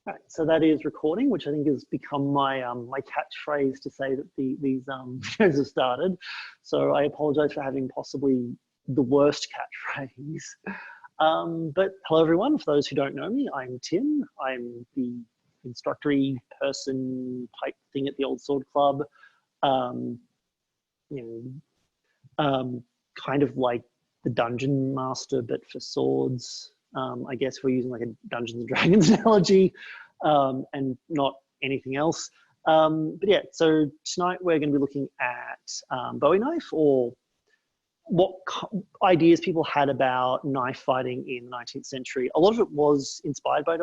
Right, so that is recording, which I think has become my my catchphrase to say that these videos have started. So I apologise for having possibly the worst catchphrase. But hello everyone. For those who don't know me, I'm Tim. I'm the instructory person type thing at the Old Sword Club. You know, kind of like the dungeon master, but for swords. I guess we're using like a Dungeons and Dragons analogy, and not anything else. But yeah, so tonight we're going to be looking at bowie knife, or what ideas people had about knife fighting in the 19th century. A lot of it was inspired by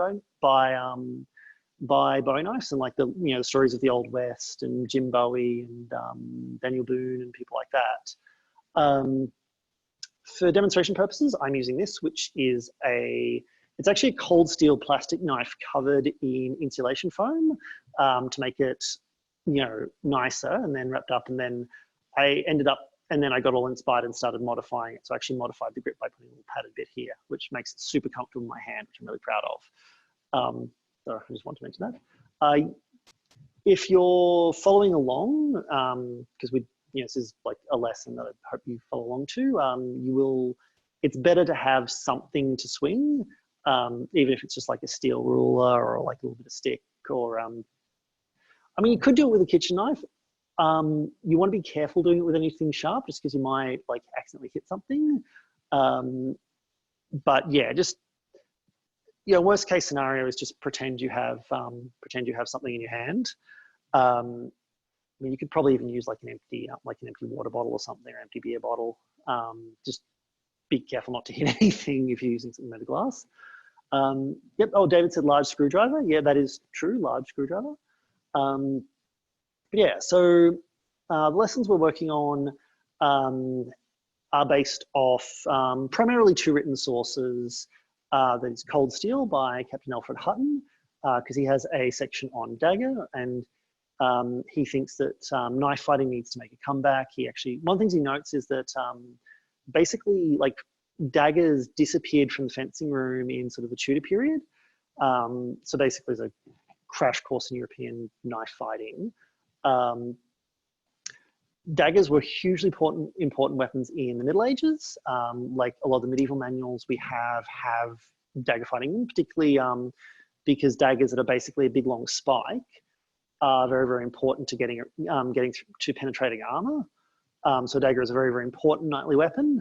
bowie knives and like the the stories of the Old West and Jim Bowie and Daniel Boone and people like that. For demonstration purposes, I'm using this, which is it's actually a cold steel plastic knife covered in insulation foam to make it, nicer, and then wrapped up. And then I got all inspired and started modifying it. So I actually modified the grip by putting a little padded bit here, which makes it super comfortable in my hand, which I'm really proud of. So I just want to mention that. If you're following along, because this is like a lesson that I hope you follow along to. It's better to have something to swing, even if it's just like a steel ruler or like a little bit of stick, or you could do it with a kitchen knife. You want to be careful doing it with anything sharp, just because you might like accidentally hit something. But yeah, just worst case scenario is just pretend you have something in your hand. You could probably even use like an empty water bottle or something, or empty beer bottle. Just be careful not to hit anything if you're using something made of glass. Yep. Oh, David said large screwdriver. Yeah, that is true. Large screwdriver. But yeah, so the lessons we're working on are based off primarily two written sources. That is Cold Steel by Captain Alfred Hutton, because he has a section on dagger, and he thinks that knife fighting needs to make a comeback. One of the things he notes is that basically like daggers disappeared from the fencing room in sort of the Tudor period. So basically it's a crash course in European knife fighting. Daggers were hugely important weapons in the Middle Ages. Like a lot of the medieval manuals we have dagger fighting, particularly because daggers that are basically a big long spike are very, very important to getting to penetrating armor. So dagger is a very, very important knightly weapon.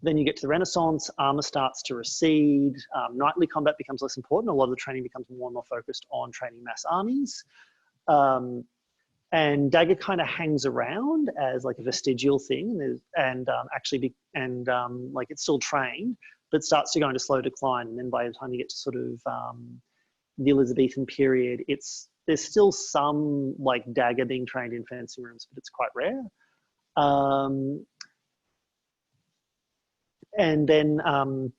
Then you get to the Renaissance, armor starts to recede, knightly combat becomes less important. A lot of the training becomes more and more focused on training mass armies. And dagger kind of hangs around as like a vestigial thing, like it's still trained, but starts to go into slow decline. And then by the time you get to sort of the Elizabethan period, there's still some like dagger being trained in fencing rooms, but it's quite rare. And then then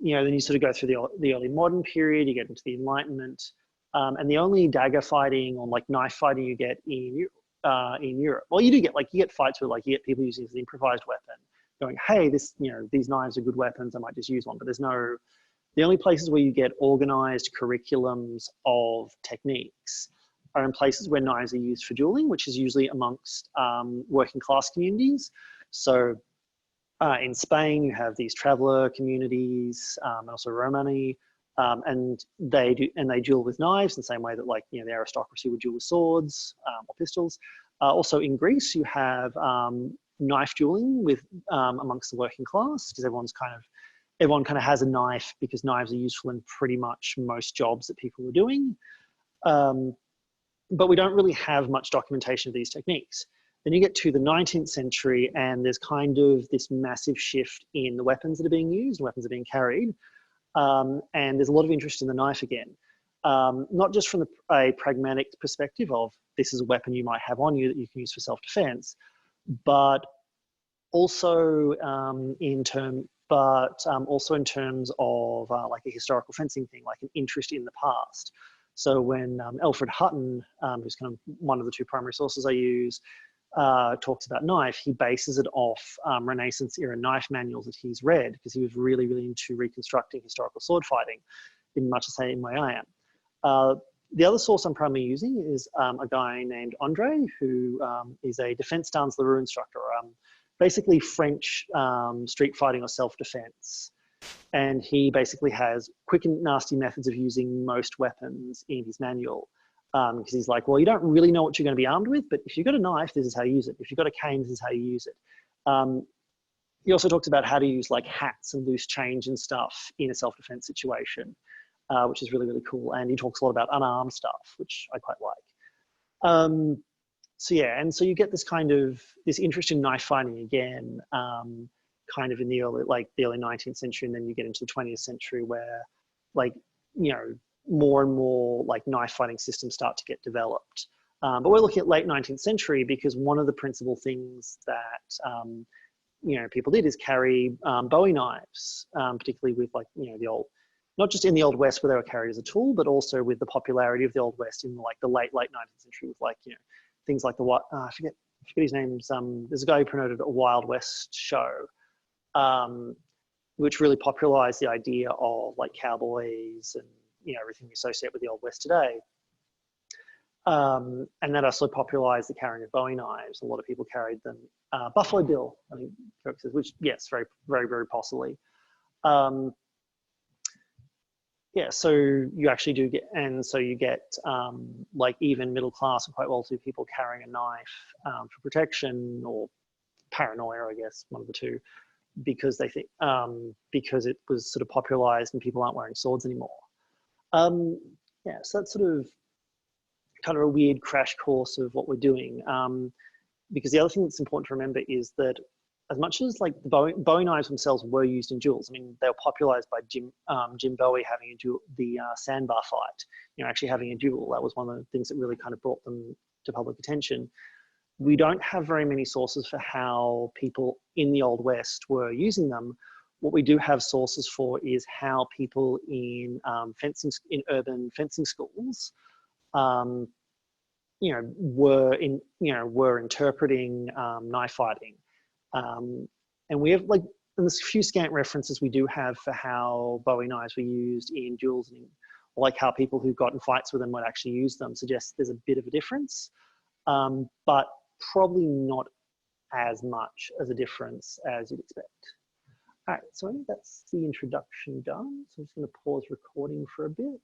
you sort of go through the early modern period. You get into the Enlightenment, and the only dagger fighting or like knife fighting you get in Europe. Well, you get fights where like you get people using an improvised weapon, going, hey, these knives are good weapons, I might just use one. But the only places where you get organized curriculums of techniques are in places where knives are used for dueling, which is usually amongst working class communities. So in Spain, you have these traveler communities, and also Romani, and they duel with knives in the same way that the aristocracy would duel with swords or pistols. Also in Greece, you have knife dueling with amongst the working class, because everyone kind of has a knife, because knives are useful in pretty much most jobs that people are doing. But we don't really have much documentation of these techniques. Then you get to the 19th century, and there's kind of this massive shift in the weapons that are being used, weapons that are being carried. And there's a lot of interest in the knife again. Not just from a pragmatic perspective of this is a weapon you might have on you that you can use for self-defense, but also in terms of like a historical fencing thing, like an interest in the past. So when Alfred Hutton, who's kind of one of the two primary sources I use, talks about knife, he bases it off Renaissance era knife manuals that he's read, because he was really, really into reconstructing historical sword fighting. in much the same way I am. The other source I'm primarily using is a guy named Andre, who is a defense dans la rue instructor, basically French street fighting or self-defense. And he basically has quick and nasty methods of using most weapons in his manual. Because he's like, well, you don't really know what you're going to be armed with, but if you've got a knife, this is how you use it. If you've got a cane, this is how you use it. He also talks about how to use like hats and loose change and stuff in a self-defense situation, which is really, really cool. And he talks a lot about unarmed stuff, which I quite like. So yeah, and so you get this kind of, this interest in knife fighting again, kind of in the early 19th century, and then you get into the 20th century where, like, you know, more and more like knife fighting systems start to get developed. But we're looking at late 19th century because one of the principal things that you know, people did is carry bowie knives, particularly with, like, you know, the old, not just in the Old West where they were carried as a tool, but also with the popularity of the Old West in like the late 19th century with, like, you know, things like the what I forget his name. There's a guy who promoted a Wild West show, which really popularized the idea of like cowboys and, you know, everything we associate with the Old West today. And that also popularized the carrying of bowie knives. A lot of people carried them. Buffalo Bill, I think, which, yes, very, very, very possibly. Yeah, so you actually do get, and so you get like even middle class and quite wealthy people carrying a knife for protection or paranoia, I guess, one of the two, because they think, because it was sort of popularized and people aren't wearing swords anymore. Yeah, so that's sort of kind of a weird crash course of what we're doing. Because the other thing that's important to remember is that as much as like the bowie knives themselves were used in duels, I mean, they were popularized by Jim Bowie having a duel, the sandbar fight, you know, actually having a duel. That was one of the things that really kind of brought them to public attention. We don't have very many sources for how people in the Old West were using them. What we do have sources for is how people in urban fencing schools, you know, were interpreting knife fighting. And we have, like, and there's a few scant references we do have for how bowie knives were used in duels, and like how people who got in fights with them would actually use them, suggests there's a bit of a difference, but probably not as much as a difference as you'd expect. All right, so I think that's the introduction done. So I'm just going to pause recording for a bit.